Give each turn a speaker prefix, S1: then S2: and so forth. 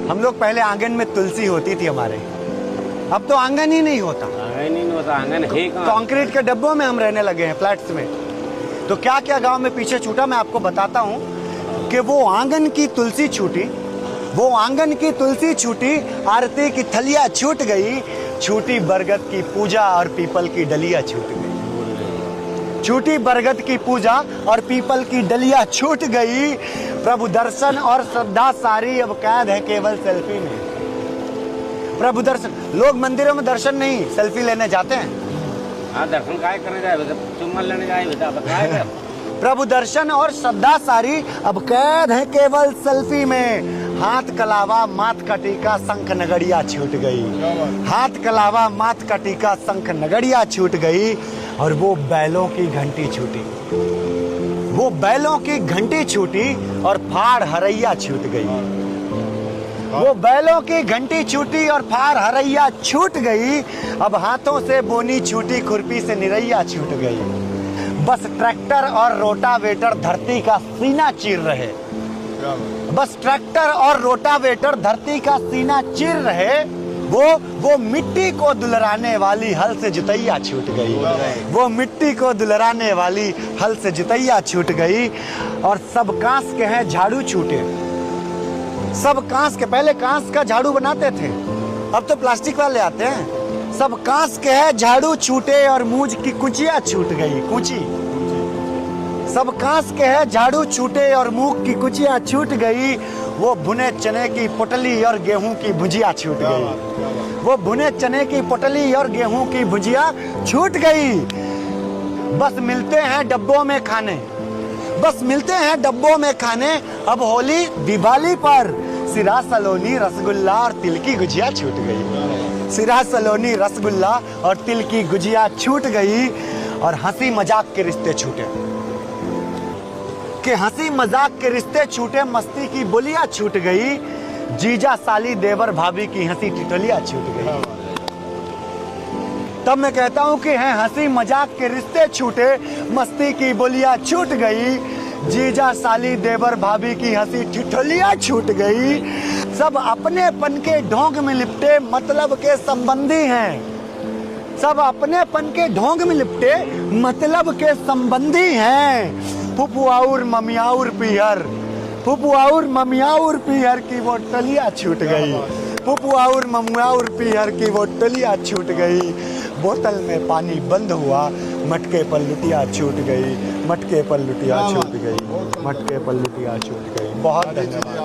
S1: हम लोग पहले आंगन में तुलसी होती थी हमारे, अब तो आंगन ही नहीं होता।
S2: आंगन ही नहीं होता, आंगन है कहाँ?
S1: कंक्रीट के डब्बों में हम रहने लगे हैं, फ्लैट्स में। तो क्या क्या गांव में पीछे छूटा मैं आपको बताता हूँ कि वो आंगन की तुलसी छूटी, वो आंगन की तुलसी छूटी, आरती की थलिया छूट गई, छूटी बरगद की पूजा और पीपल की डलिया छूट गई। छूटी बरगद की पूजा और पीपल की डलिया छूट गई। प्रभु दर्शन और श्रद्धा सारी अब कैद है केवल सेल्फी में। प्रभु दर्शन, लोग मंदिरों में दर्शन नहीं सेल्फी लेने जाते हैं।
S2: हाँ, दर्शन काय करने जाए बेटा, चुम्मा लेने जाए बेटा, बताए।
S1: प्रभु दर्शन और श्रद्धा सारी अब कैद है केवल सेल्फी में। हाथ कलावा माथ का टीका शंख नगड़िया छूट गई, हाथ कलावा माथ का टीका शंख नगड़िया छूट गई। और वो बैलों की घंटी छूटी, वो बैलों की घंटी छूटी और फाड़ हरैया छूट गई। वो बैलों की घंटी छूटी और फाड़ हरैया छूट गई। अब हाथों से बोनी छूटी, खुरपी से निरैया छूट गई। बस ट्रैक्टर और रोटावेटर धरती का सीना चीर रहे, बस ट्रैक्टर और रोटावेटर धरती का सीना चीर रहे। वो मिट्टी को दुलराने वाली हल से जुतैया छूट गई, वो मिट्टी को दुलराने वाली हल से जुतैया छूट गई। और सब कांस के हैं झाड़ू छूटे, सब कांस के, पहले कांस का झाड़ू बनाते थे, अब तो प्लास्टिक वाले आते हैं। सब कांस के हैं झाड़ू छूटे और मूंज की कुचिया छूट गई, कुची। सब कांस के हैं झाड़ू छूटे और मूंग की कुचिया छूट गई। वो भुने चने की पोटली और गेहूं की भुजिया छूट गई, वो भुने चने की पोटली और गेहूं की भुजिया छूट गई। बस मिलते हैं डब्बों में खाने, बस मिलते हैं डब्बों में खाने। अब होली दिवाली पर सिरा सलोनी रसगुल्ला और तिल की गुजिया छूट गई, सिरा सलोनी रसगुल्ला और तिल की गुजिया छूट गई। और हंसी मजाक के रिश्ते छूटे, कि हंसी मजाक के रिश्ते छूटे, मस्ती की बोलियां छूट गई। जीजा साली देवर भाभी की हंसी टिटोलियां छूट गई। तब मैं कहता हूं कि है हंसी मजाक के रिश्ते छूटे, मस्ती की बोलियां छूट गई। जीजा साली देवर भाभी की हंसी टिटोलियां छूट गई। सब अपनेपन के ढोंग में लिपटे मतलब के संबंधी हैं, सब अपनेपन के ढोंग में लिपटे मतलब के संबंधी हैं। फुफुआउर ममियाउर पीहर, फुफुआउर ममियाउर पीहर की वो टलिया छूट गई, फुफुआउर ममियाउर पीहर की वो टलिया छूट गई। बोतल में पानी बंद हुआ, मटके पर लुटिया छूट गई, मटके पर लुटिया छूट गई, मटके पर लुटिया छूट गई। बहुत धन्यवाद।